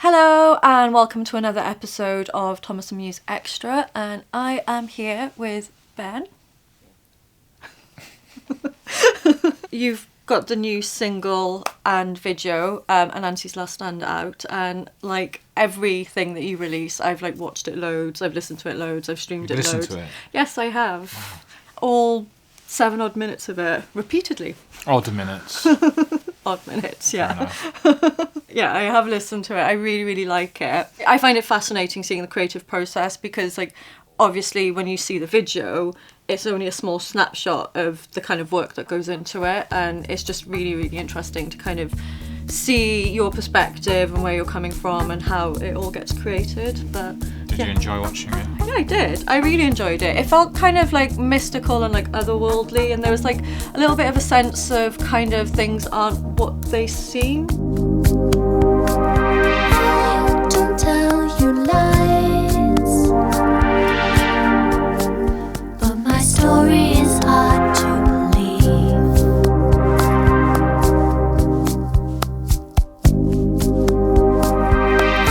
Hello and welcome to another episode of Thomas Muse Extra, and I am here with Ben. You've got the new single and video, ANANSI'S Last Stand out, and like everything that you release, I've like watched it loads, I've listened to it loads, I've streamed You've it loads. listened to it? Yes, I have. Wow. All 7 odd minutes of it, repeatedly. Odd minutes. Odd minutes, yeah. Fair enough. Yeah, I have listened to it. I really, really like it. I find it fascinating seeing the creative process because, like, obviously when you see the video, it's only a small snapshot of the kind of work that goes into it, and it's just really, really interesting to kind of see your perspective and where you're coming from and how it all gets created. But Did you enjoy watching it? yeah, I did. I really enjoyed it. It felt kind of like mystical and like otherworldly, and there was like a little bit of a sense of kind of things aren't what they seem. Don't tell you lies, but my story is hard to believe.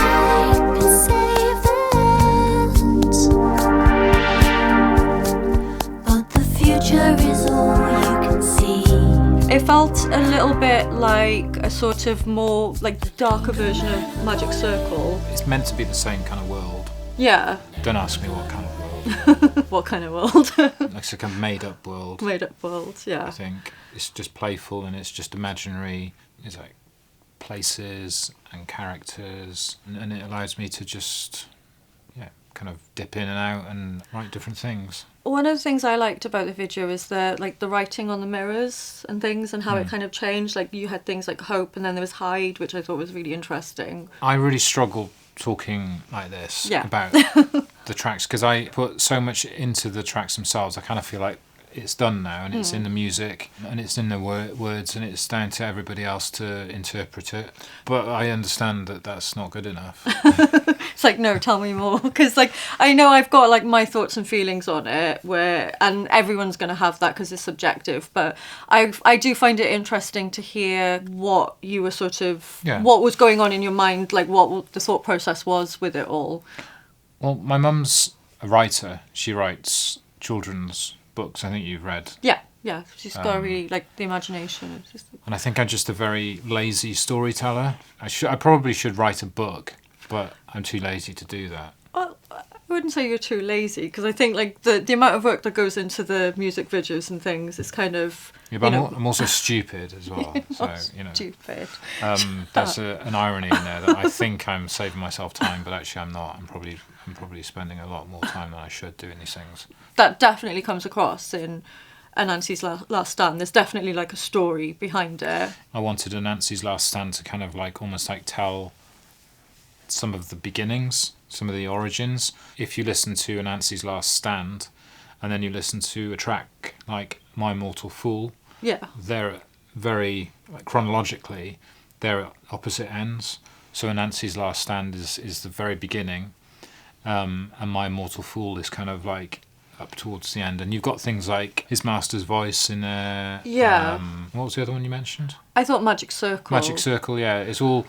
I could save the land, but the future is all you can see. It felt a little bit like a sort of more like darker version of Magic Circle. It's meant to be the same kind of world. Yeah. Don't ask me what kind of world. What kind of world? It's like a made-up world. Made up world, I yeah. think it's just playful and it's just imaginary. It's like places and characters, and it allows me to just, kind of dip in and out and write different things. One of the things I liked about the video is the writing on the mirrors and things and how it kind of changed. Like you had things like Hope and then there was Hide, which I thought was really interesting. I really struggle talking like this about the tracks because I put so much into the tracks themselves. I kind of feel like it's done now and it's in the music and it's in the words and it's down to everybody else to interpret it. But I understand that that's not good enough. It's like, no, tell me more. Because like I know I've got like my thoughts and feelings on it, and everyone's going to have that because it's subjective. But I do find it interesting to hear what you were sort of, what was going on in your mind, like what the thought process was with it all. Well, my mum's a writer. She writes children's books. I think you've read. Yeah, she's got a really like the imagination. It's just... And I think I'm just a very lazy storyteller. I probably should write a book, but I'm too lazy to do that. Well, I wouldn't say you're too lazy because I think like the amount of work that goes into the music videos and things is kind of. Yeah, but I'm also stupid as well. So Stupid. There's an irony in there that I think I'm saving myself time, but actually I'm not. I'm probably spending a lot more time than I should doing these things. That definitely comes across in ANANSI'S Last Stand. There's definitely like a story behind it. I wanted ANANSI'S Last Stand to kind of like almost like tell some of the beginnings, some of the origins. If you listen to ANANSI'S Last Stand and then you listen to a track like My Mortal Fool, they're very, like, chronologically, they're at opposite ends. So ANANSI'S Last Stand is the very beginning, and My Mortal Fool is kind of like up towards the end. And you've got things like His Master's Voice in there. Yeah. What was the other one you mentioned? I thought Magic Circle. Magic Circle, yeah. It's all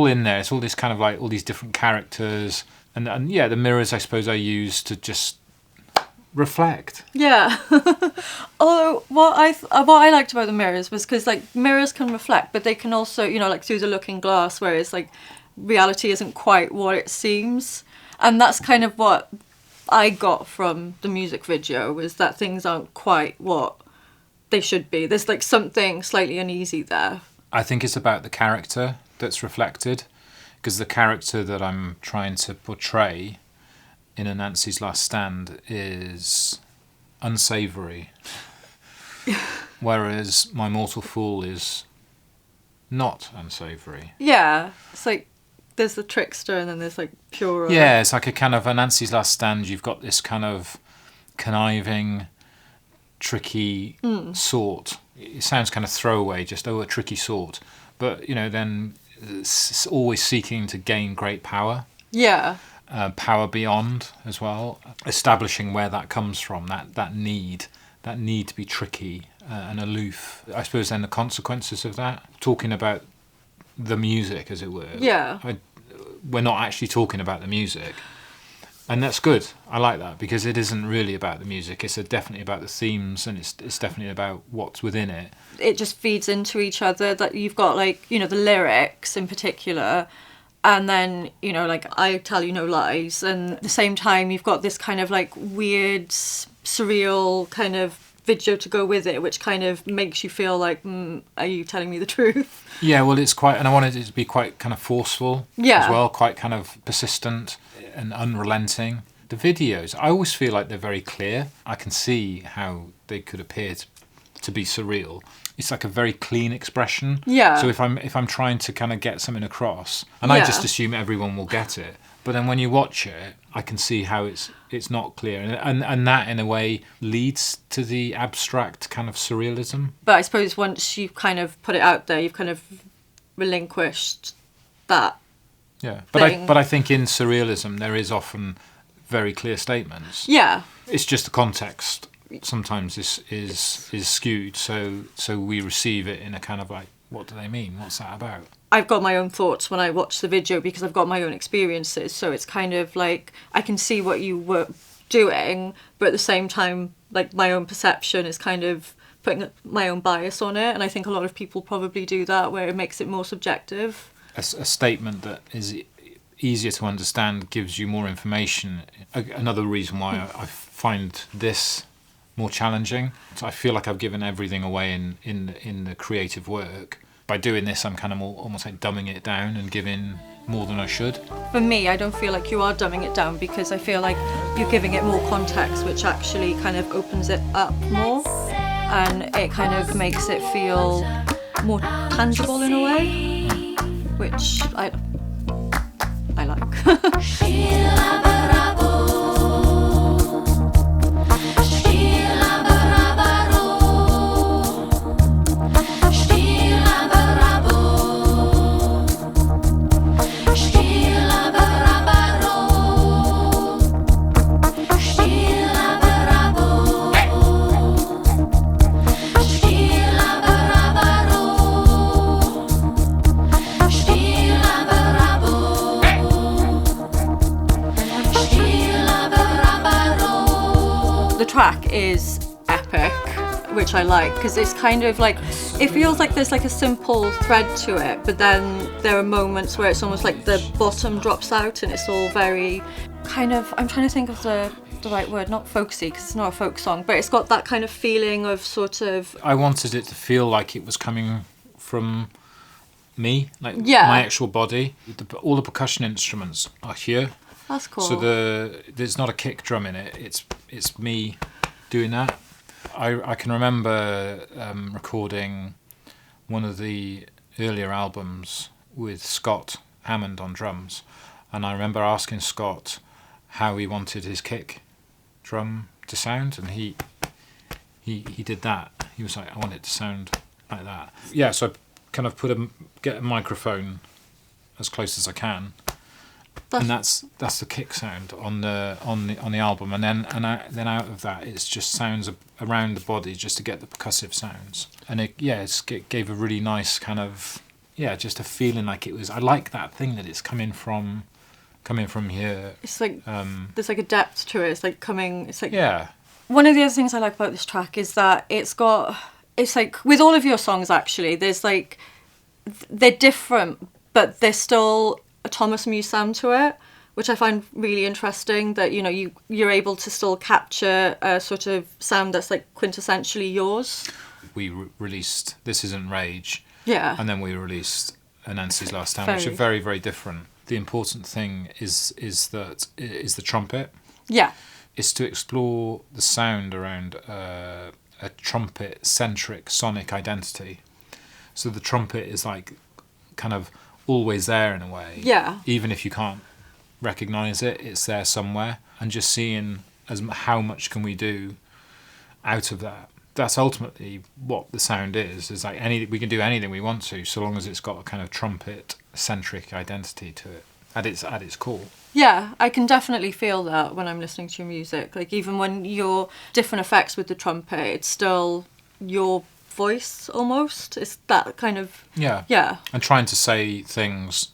in there. It's all this kind of like all these different characters, and the mirrors I suppose I use to just reflect. Yeah. Although what I liked about the mirrors was because like mirrors can reflect, but they can also like through the looking glass, whereas like reality isn't quite what it seems, and that's kind of what I got from the music video was that things aren't quite what they should be. There's like something slightly uneasy there. I think it's about the character that's reflected, because the character that I'm trying to portray in ANANSI'S Last Stand is unsavoury, whereas My Mortal Fool is not unsavoury. Yeah, it's like there's the trickster and then there's like pure. Yeah, it's like a kind of ANANSI'S Last Stand. You've got this kind of conniving, tricky sort. It sounds kind of throwaway, just a tricky sort, but then it's always seeking to gain great power. Yeah. Power beyond as well, establishing where that comes from, that need to be tricky and aloof. I suppose then the consequences of that, talking about the music as it were. Yeah. we're not actually talking about the music. And that's good. I like that, because it isn't really about the music. It's definitely about the themes, and it's definitely about what's within it. It just feeds into each other. That you've got, like, you know, the lyrics in particular, and then, you know, like, I Tell You No Lies, and at the same time you've got this kind of like weird, surreal kind of video to go with it, which kind of makes you feel like, are you telling me the truth? Yeah, well, it's quite, and I wanted it to be quite kind of forceful as well, quite kind of persistent and unrelenting. The videos, I always feel like they're very clear. I can see how they could appear to be surreal. It's like a very clean expression. Yeah. So if I'm trying to kind of get something across, and I just assume everyone will get it, but then when you watch it, I can see how it's not clear, and that in a way leads to the abstract kind of surrealism. But I suppose once you've kind of put it out there, you've kind of relinquished that. Yeah, thing. but I think in surrealism there is often very clear statements. Yeah. It's just the context sometimes is skewed, so we receive it in a kind of like, what do they mean? What's that about? I've got my own thoughts when I watch the video because I've got my own experiences. So it's kind of like I can see what you were doing, but at the same time, like, my own perception is kind of putting my own bias on it. And I think a lot of people probably do that, where it makes it more subjective. A statement that is easier to understand gives you more information. Another reason why I find this more challenging. So I feel like I've given everything away in the creative work. By doing this, I'm kind of almost like dumbing it down and giving more than I should. For me, I don't feel like you are dumbing it down, because I feel like you're giving it more context, which actually kind of opens it up more, and it kind of makes it feel more tangible in a way, which I like. The track is epic, which I like, because it's kind of like, it feels like there's like a simple thread to it, but then there are moments where it's almost like the bottom drops out and it's all very kind of, I'm trying to think of the right word, not folksy, because it's not a folk song, but it's got that kind of feeling of sort of... I wanted it to feel like it was coming from me, like my actual body. All the percussion instruments are here. That's cool. So there's not a kick drum in it. It's me doing that. I can remember recording one of the earlier albums with Scott Hammond on drums, and I remember asking Scott how he wanted his kick drum to sound, and he did that. He was like, I want it to sound like that. Yeah, so I kind of get a microphone as close as I can. And that's the kick sound on the album, and then out of that it's just sounds around the body just to get the percussive sounds, and it gave a really nice kind of just a feeling like it was. I like that thing that it's coming from here. It's like there's like a depth to it. It's like coming. It's like One of the other things I like about this track is that it's like with all of your songs actually. There's like they're different, but they're still a Thomas Muse sound to it, which I find really interesting, that you're able to still capture a sort of sound that's like quintessentially yours. We released This Isn't Rage, and then we released ANANSI'S Last Stand, which are very, very different. The important thing is the trumpet. It's to explore the sound around a trumpet centric sonic identity. So the trumpet is like kind of always there in a way. Even if you can't recognise it, it's there somewhere. And just seeing how much can we do out of that. That's ultimately what the sound is. Is like we can do anything we want to, so long as it's got a kind of trumpet-centric identity to it at its core. Yeah, I can definitely feel that when I'm listening to your music. Like even when you're different effects with the trumpet, it's still your voice almost. It's that kind of and trying to say things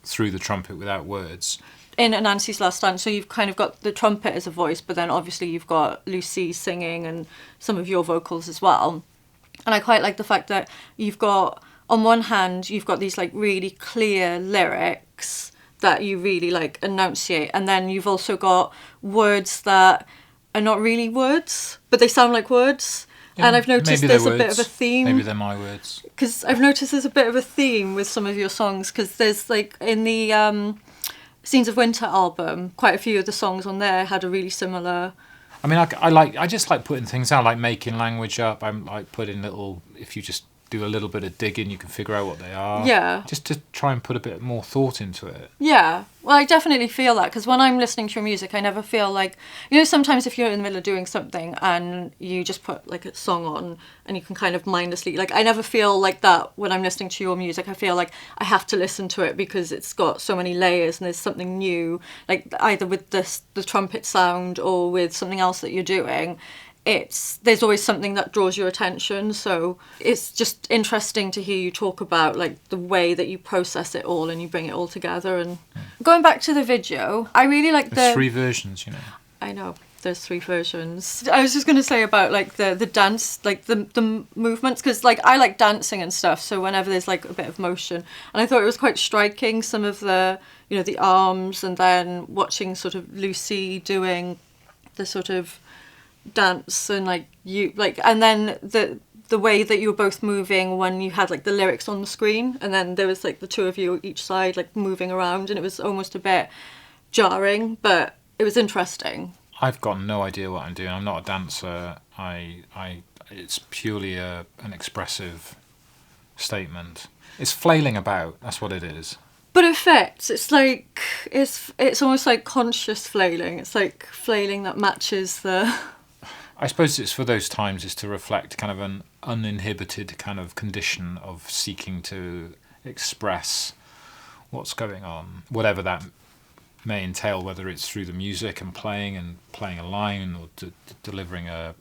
through the trumpet without words. In Anansi's Last Stand, so you've kind of got the trumpet as a voice, but then obviously you've got Lucy singing and some of your vocals as well. And I quite like the fact that you've got, on one hand, you've got these like really clear lyrics that you really like enunciate, and then you've also got words that are not really words, but they sound like words. Yeah, and I've noticed there's a bit of a theme. Maybe they're my words. Because I've noticed there's a bit of a theme with some of your songs, because there's like in the Scenes of Winter album, quite a few of the songs on there had a really similar. I mean, I just like putting things out, like making language up. I'm like putting little. If you just do a little bit of digging, you can figure out what they are. Yeah. Just to try and put a bit more thought into it. Yeah. Well, I definitely feel that, because when I'm listening to your music, I never feel like, you know, sometimes if you're in the middle of doing something and you just put like a song on and you can kind of mindlessly, like, I never feel like that when I'm listening to your music. I feel like I have to listen to it because it's got so many layers and there's something new, like either with the trumpet sound or with something else that you're doing. There's always something that draws your attention, so it's just interesting to hear you talk about like the way that you process it all and you bring it all together. And going back to the video, I really like There's 3 versions, you know. I know there's 3 versions. I was just going to say about like the dance, like the movements, because like I like dancing and stuff, so whenever there's like a bit of motion, and I thought it was quite striking, some of the, you know, the arms, and then watching sort of Lucy doing the sort of dance, and like you like, and then the way that you were both moving when you had like the lyrics on the screen, and then there was like the 2 of you each side like moving around, and it was almost a bit jarring, but it was interesting. I've got no idea what I'm doing. I'm not a dancer. It's purely an expressive statement. It's flailing about. That's what it is. But it fits. It's like it's almost like conscious flailing. It's like flailing that matches the. I suppose it's for those times, is to reflect kind of an uninhibited kind of condition of seeking to express what's going on, whatever that may entail, whether it's through the music and playing a line, or delivering a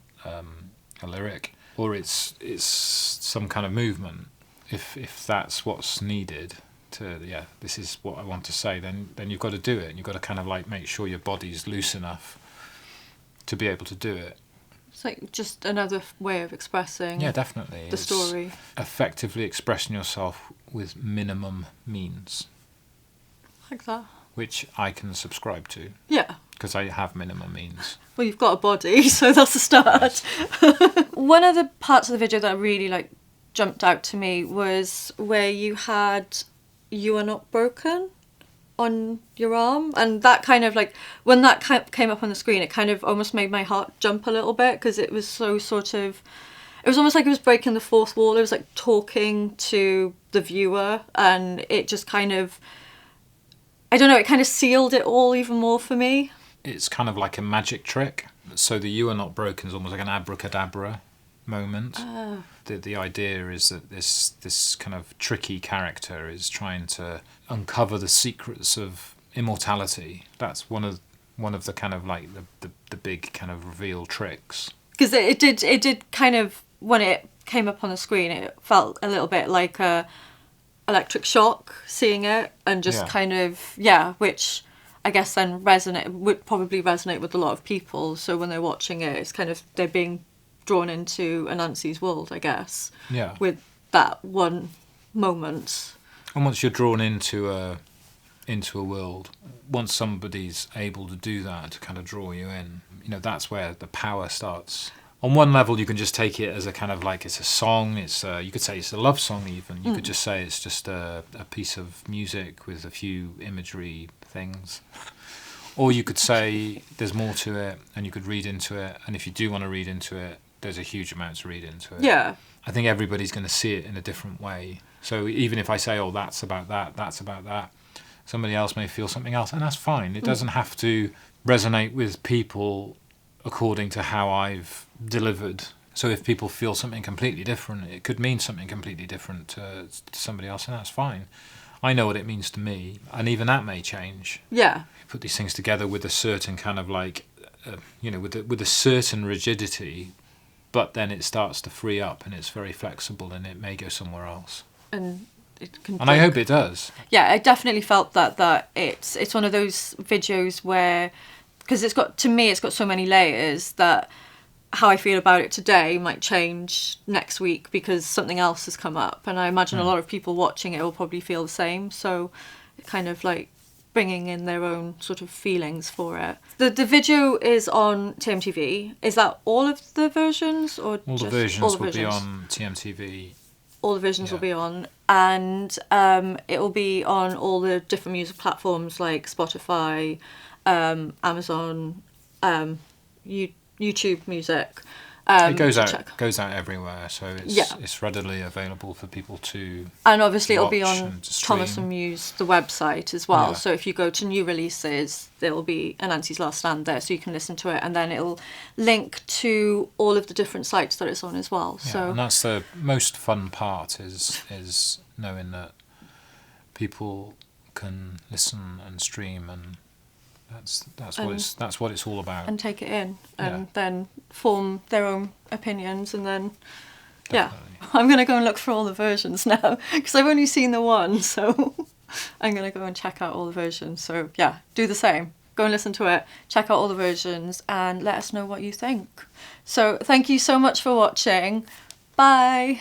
lyric, or it's some kind of movement. If that's what's needed to, this is what I want to say, then you've got to do it, and you've got to kind of like make sure your body's loose enough to be able to do it. It's like just another way of expressing. Yeah, definitely. The story. Effectively expressing yourself with minimum means. Like that. Which I can subscribe to. Yeah. Because I have minimum means. Well, you've got a body, so that's a start. Yes. One of the parts of the video that really like jumped out to me was where you had "You Are Not Broken" on your arm, and that kind of like, when that came up on the screen, it kind of almost made my heart jump a little bit, because it was so sort of, it was almost like it was breaking the fourth wall. It was like talking to the viewer, and it just kind of, I don't know, it kind of sealed it all even more for me. It's kind of like a magic trick. So the "You Are Not Broken" is almost like an abracadabra moment. The idea is that this kind of tricky character is trying to uncover the secrets of immortality. That's one of the kind of like the big kind of reveal tricks. Because it did kind of, when it came up on the screen, it felt a little bit like a electric shock seeing it, and just kind of, which I guess then would probably resonate with a lot of people. So when they're watching it, it's kind of, they're being drawn into Anansi's world, I guess. Yeah. With that one moment. And once you're drawn into a world, once somebody's able to do that, to kind of draw you in, you know, that's where the power starts. On one level, you can just take it as a kind of like, it's a song. It's you could say it's a love song even. You could just say it's just a piece of music with a few imagery things. Or you could say there's more to it, and you could read into it. And if you do want to read into it, there's a huge amount to read into it. Yeah. I think everybody's going to see it in a different way. So even if I say, oh, that's about that, somebody else may feel something else, and that's fine. It doesn't have to resonate with people according to how I've delivered. So if people feel something completely different, it could mean something completely different to somebody else, and that's fine. I know what it means to me, and even that may change. Yeah. You put these things together with a certain kind of like, with a certain rigidity, but then it starts to free up, and it's very flexible, and it may go somewhere else. And it can. And I hope it does. Yeah, I definitely felt that it's one of those videos where, because it's got so many layers that how I feel about it today might change next week because something else has come up, and I imagine a lot of people watching it will probably feel the same. So, kind of like bringing in their own sort of feelings for it. The video is on TMTV. Is that all of the versions, or All just the versions all the will be versions? on TMTV. All the versions will Yeah. be on, and it will be on all the different music platforms like Spotify, Amazon, YouTube Music. It goes to out check. goes out everywhere, so it's readily available for people to. And obviously it'll be watch on and to Thomas stream. Muse, the website as well. Yeah. So if you go to new releases, there will be Anansi's Last Stand there, so you can listen to it, and then it'll link to all of the different sites that it's on as well. Yeah, So and that's the most fun part is knowing that people can listen and stream, and that's what it's all about. and take it in, and Yeah. then form their own opinions, and then Definitely. yeah, I'm gonna go and look for all the versions now because I've only seen the one, so I'm gonna go and check out all the versions. So yeah, do the same. Go and listen to it, check out all the versions, and let us know what you think. So thank you so much for watching. Bye.